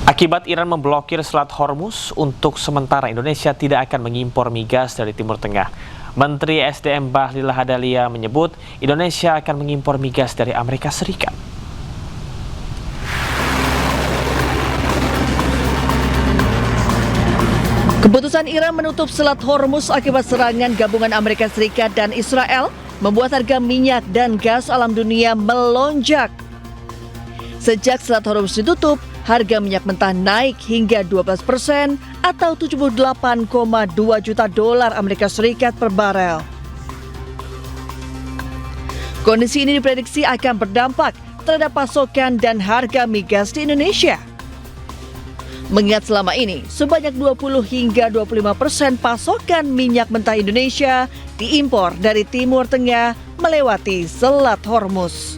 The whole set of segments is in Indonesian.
Akibat Iran memblokir Selat Hormuz, untuk sementara Indonesia tidak akan mengimpor migas dari Timur Tengah. Menteri SDM Bahlil Lahadalia menyebut Indonesia akan mengimpor migas dari Amerika Serikat. Keputusan Iran menutup Selat Hormuz akibat serangan gabungan Amerika Serikat dan Israel membuat harga minyak dan gas alam dunia melonjak. Sejak Selat Hormuz ditutup, harga minyak mentah naik hingga 12% atau 78,2 juta dolar Amerika Serikat per barel. Kondisi ini diprediksi akan berdampak terhadap pasokan dan harga migas di Indonesia. Mengingat selama ini, sebanyak 20 hingga 25% pasokan minyak mentah Indonesia diimpor dari Timur Tengah melewati Selat Hormuz.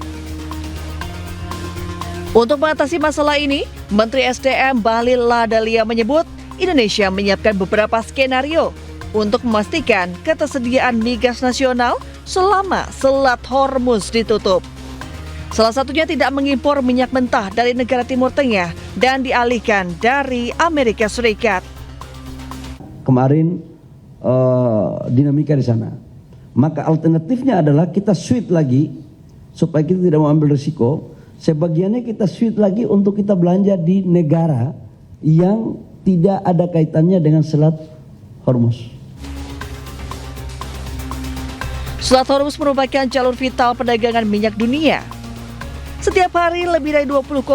Untuk mengatasi masalah ini, Menteri SDM Bahlil Lahadalia menyebut Indonesia menyiapkan beberapa skenario untuk memastikan ketersediaan migas nasional selama Selat Hormuz ditutup. Salah satunya tidak mengimpor minyak mentah dari negara Timur Tengah dan dialihkan dari Amerika Serikat. Kemarin dinamika di sana. Maka alternatifnya adalah kita switch lagi supaya kita tidak mau ambil risiko. Sebagiannya kita switch lagi untuk kita belanja di negara yang tidak ada kaitannya dengan Selat Hormuz. Selat Hormuz merupakan jalur vital perdagangan minyak dunia. Setiap hari lebih dari 20,1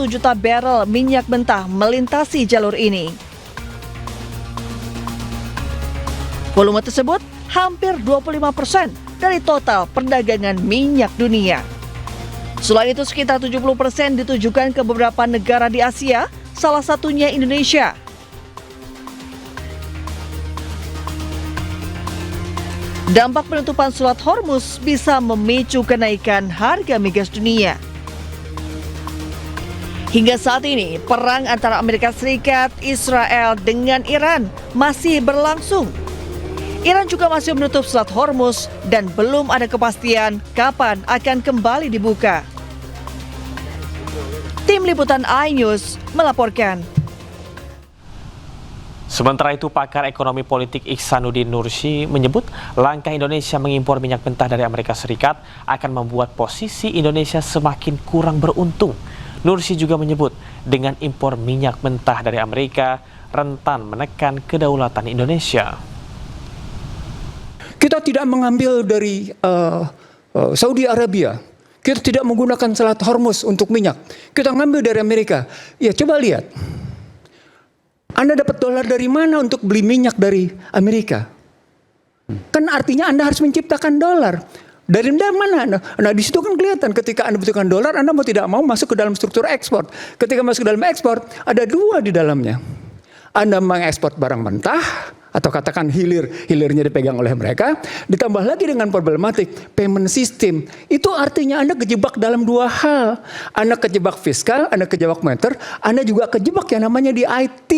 juta barel minyak mentah melintasi jalur ini. Volume tersebut hampir 25% dari total perdagangan minyak dunia. Selain itu, sekitar 70% ditujukan ke beberapa negara di Asia, salah satunya Indonesia. Dampak penutupan Selat Hormuz bisa memicu kenaikan harga migas dunia. Hingga saat ini, perang antara Amerika Serikat, Israel dengan Iran masih berlangsung. Iran juga masih menutup Selat Hormuz dan belum ada kepastian kapan akan kembali dibuka. Tim Liputan iNews melaporkan. Sementara itu, pakar ekonomi politik Ihsanuddin Nursi menyebut langkah Indonesia mengimpor minyak mentah dari Amerika Serikat akan membuat posisi Indonesia semakin kurang beruntung. Nursi juga menyebut dengan impor minyak mentah dari Amerika rentan menekan kedaulatan Indonesia. Kita tidak mengambil dari Saudi Arabia. Kita tidak menggunakan Selat Hormuz untuk minyak. Kita ngambil dari Amerika. Ya, coba lihat. Anda dapat dolar dari mana untuk beli minyak dari Amerika? Kan artinya Anda harus menciptakan dolar. Dari mana? Nah, di situ kan kelihatan ketika Anda butuhkan dolar, Anda mau tidak mau masuk ke dalam struktur ekspor. Ketika masuk ke dalam ekspor, ada dua di dalamnya. Anda mengekspor barang mentah, atau katakan hilirnya dipegang oleh mereka, ditambah lagi dengan problematik payment system. Itu artinya Anda kejebak dalam dua hal. Anda kejebak fiskal, Anda kejebak moneter, Anda juga kejebak yang namanya di IT.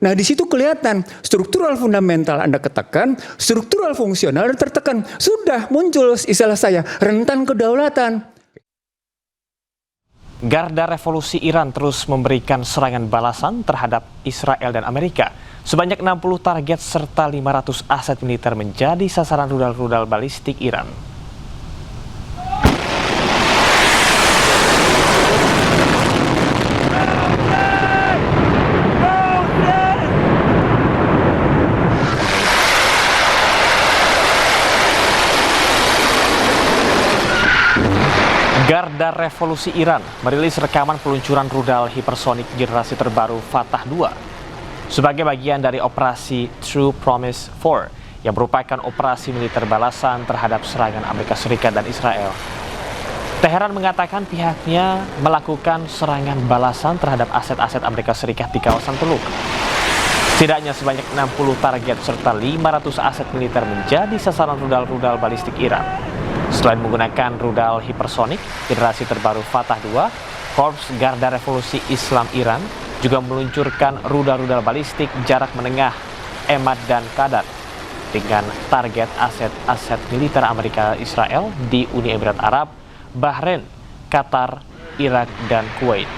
Nah, di situ kelihatan struktural fundamental Anda ketekan, struktural fungsional tertekan. Sudah muncul istilah saya, rentan kedaulatan. Garda Revolusi Iran terus memberikan serangan balasan terhadap Israel dan Amerika. Sebanyak 60 target serta 500 aset militer menjadi sasaran rudal-rudal balistik Iran. Garda Revolusi Iran merilis rekaman peluncuran rudal hipersonik generasi terbaru Fatah 2 sebagai bagian dari operasi True Promise 4 yang merupakan operasi militer balasan terhadap serangan Amerika Serikat dan Israel. Teheran mengatakan pihaknya melakukan serangan balasan terhadap aset-aset Amerika Serikat di kawasan Teluk. Setidaknya sebanyak 60 target serta 500 aset militer menjadi sasaran rudal-rudal balistik Iran. Selain menggunakan rudal hipersonik generasi terbaru Fatah 2, Korps Garda Revolusi Islam Iran juga meluncurkan rudal-rudal balistik jarak menengah Emad dan Qadar dengan target aset-aset militer Amerika Israel di Uni Emirat Arab, Bahrain, Qatar, Irak, dan Kuwait.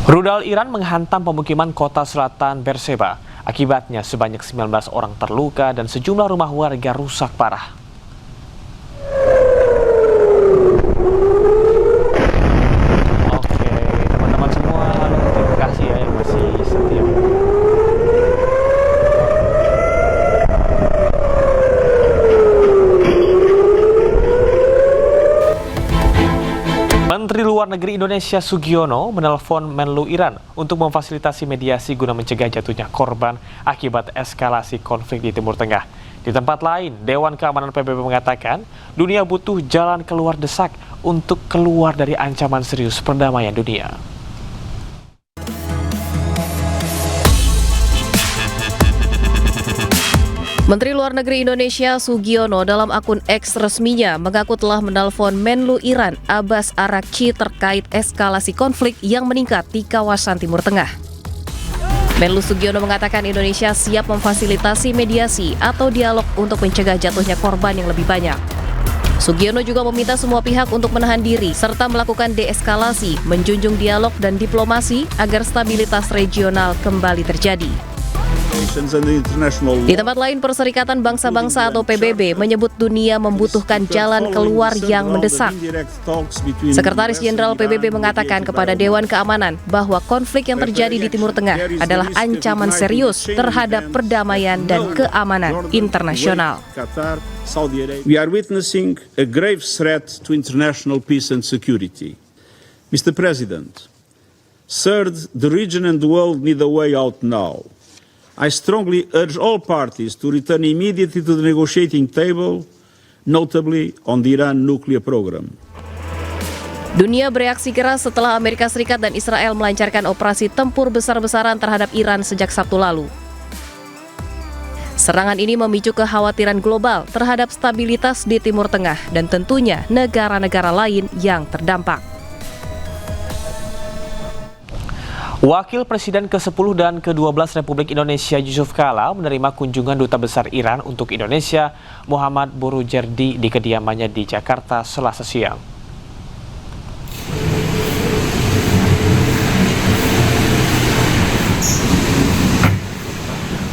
Rudal Iran menghantam pemukiman kota selatan Beersheba. Akibatnya sebanyak 19 orang terluka dan sejumlah rumah warga rusak parah. Oke, teman-teman semua, terima kasih ya yang masih setia. Menteri Luar Negeri Indonesia Sugiono menelpon Menlu Iran untuk memfasilitasi mediasi guna mencegah jatuhnya korban akibat eskalasi konflik di Timur Tengah. Di tempat lain, Dewan Keamanan PBB mengatakan dunia butuh jalan keluar desak untuk keluar dari ancaman serius perdamaian dunia. Menteri Luar Negeri Indonesia Sugiono dalam akun X resminya mengaku telah menelpon Menlu Iran Abbas Araghchi terkait eskalasi konflik yang meningkat di kawasan Timur Tengah. Menlu Sugiono mengatakan Indonesia siap memfasilitasi mediasi atau dialog untuk mencegah jatuhnya korban yang lebih banyak. Sugiono juga meminta semua pihak untuk menahan diri serta melakukan deeskalasi, menjunjung dialog dan diplomasi agar stabilitas regional kembali terjadi. Di tempat lain, Perserikatan Bangsa-Bangsa atau PBB menyebut dunia membutuhkan jalan keluar yang mendesak. Sekretaris Jenderal PBB mengatakan kepada Dewan Keamanan bahwa konflik yang terjadi di Timur Tengah adalah ancaman serius terhadap perdamaian dan keamanan internasional. We are witnessing a grave threat to international peace and security. Mr. President, third, the region and the world need a way out now. I strongly urge all parties to return immediately to the negotiating table, notably on the Iran nuclear program. Dunia bereaksi keras setelah Amerika Serikat dan Israel melancarkan operasi tempur besar-besaran terhadap Iran sejak Sabtu lalu. Serangan ini memicu kekhawatiran global terhadap stabilitas di Timur Tengah dan tentunya negara-negara lain yang terdampak. Wakil Presiden ke-10 dan ke-12 Republik Indonesia Yusuf Kala menerima kunjungan Duta Besar Iran untuk Indonesia Muhammad Borujerdi di kediamannya di Jakarta Selasa siang.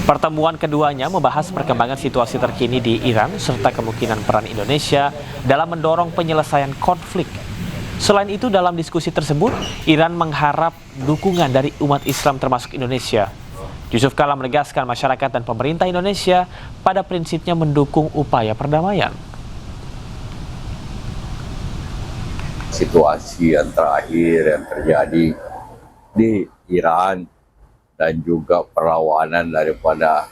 Pertemuan keduanya membahas perkembangan situasi terkini di Iran serta kemungkinan peran Indonesia dalam mendorong penyelesaian konflik. Selain itu, dalam diskusi tersebut, Iran mengharap dukungan dari umat Islam termasuk Indonesia. Yusuf Kala menegaskan masyarakat dan pemerintah Indonesia pada prinsipnya mendukung upaya perdamaian. Situasi yang terakhir yang terjadi di Iran dan juga perlawanan daripada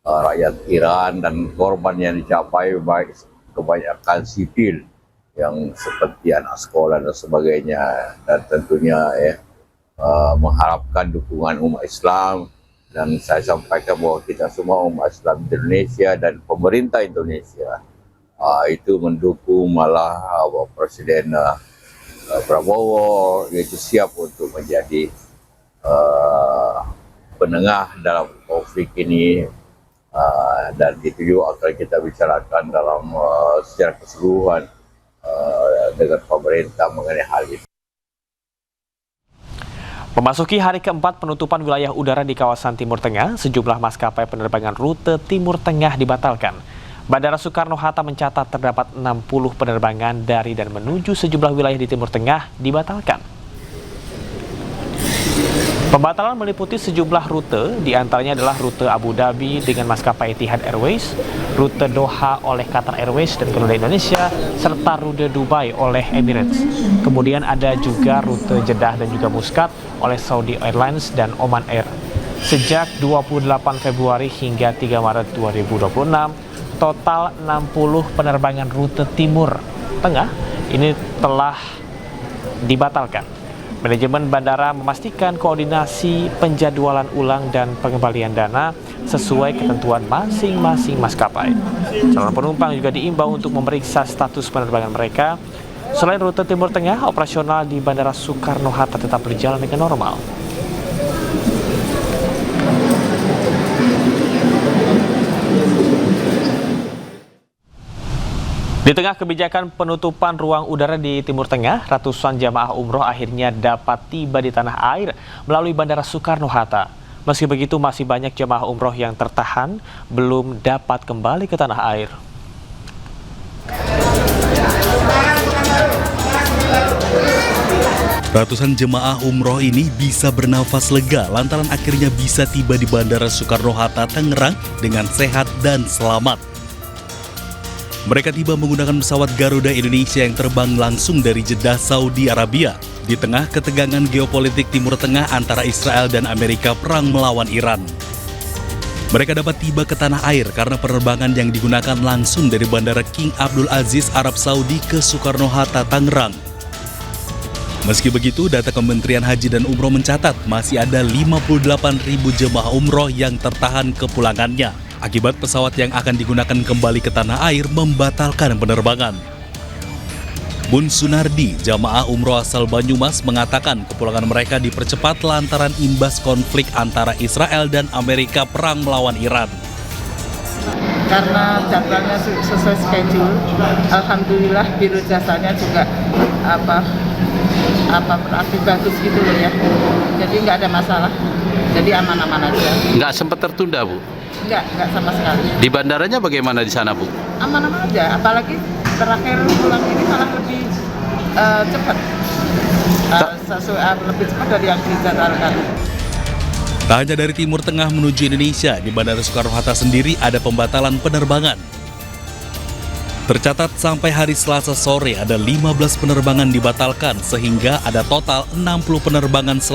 rakyat Iran dan korban yang dicapai baik kebanyakan sipil yang seperti anak sekolah dan sebagainya, dan tentunya mengharapkan dukungan umat Islam, dan saya sampaikan bahwa kita semua umat Islam di Indonesia dan pemerintah Indonesia itu mendukung malah Presiden Prabowo yaitu siap untuk menjadi penengah dalam konflik ini, dan itu juga akan kita bicarakan dalam secara keseluruhan dengan pemerintah mengenai hal itu. Memasuki hari keempat penutupan wilayah udara di kawasan Timur Tengah, sejumlah maskapai penerbangan rute Timur Tengah dibatalkan. Bandara Soekarno-Hatta mencatat terdapat 60 penerbangan dari dan menuju sejumlah wilayah di Timur Tengah dibatalkan. Pembatalan meliputi sejumlah rute, diantaranya adalah rute Abu Dhabi dengan maskapai Etihad Airways, rute Doha oleh Qatar Airways dan Garuda Indonesia, serta rute Dubai oleh Emirates. Kemudian ada juga rute Jeddah dan juga Muscat oleh Saudi Airlines dan Oman Air. Sejak 28 Februari hingga 3 Maret 2026, total 60 penerbangan rute Timur Tengah ini telah dibatalkan. Manajemen bandara memastikan koordinasi penjadwalan ulang dan pengembalian dana sesuai ketentuan masing-masing maskapai. Calon penumpang juga diimbau untuk memeriksa status penerbangan mereka. Selain rute Timur Tengah, operasional di Bandara Soekarno-Hatta tetap berjalan dengan normal. Di tengah kebijakan penutupan ruang udara di Timur Tengah, ratusan jamaah umroh akhirnya dapat tiba di tanah air melalui Bandara Soekarno-Hatta. Meski begitu, masih banyak jamaah umroh yang tertahan belum dapat kembali ke tanah air. Ratusan jemaah umroh ini bisa bernafas lega lantaran akhirnya bisa tiba di Bandara Soekarno-Hatta, Tangerang dengan sehat dan selamat. Mereka tiba menggunakan pesawat Garuda Indonesia yang terbang langsung dari Jeddah, Saudi Arabia. Di tengah ketegangan geopolitik Timur Tengah antara Israel dan Amerika perang melawan Iran. Mereka dapat tiba ke tanah air karena penerbangan yang digunakan langsung dari Bandara King Abdul Aziz, Arab Saudi ke Soekarno-Hatta, Tangerang. Meski begitu, data Kementerian Haji dan Umroh mencatat masih ada 58.000 jemaah umroh yang tertahan kepulangannya akibat pesawat yang akan digunakan kembali ke tanah air membatalkan penerbangan. Bun Sunardi, jamaah umroh asal Banyumas, mengatakan kepulangan mereka dipercepat lantaran imbas konflik antara Israel dan Amerika perang melawan Iran. Karena jadwalnya sesuai schedule, alhamdulillah biro jasanya juga berarti bagus gitu loh ya. Jadi nggak ada masalah. Jadi aman-aman aja. Nggak sempat tertunda, Bu? Nggak sama sekali. Di bandaranya bagaimana di sana, Bu? Aman-aman aja. Apalagi terakhir pulang ini malah lebih cepat. Lebih cepat dari yang dijadwalkan. Tak hanya dari Timur Tengah menuju Indonesia, di Bandara Soekarno-Hatta sendiri ada pembatalan penerbangan. Tercatat sampai hari Selasa sore ada 15 penerbangan dibatalkan sehingga ada total 60 penerbangan selama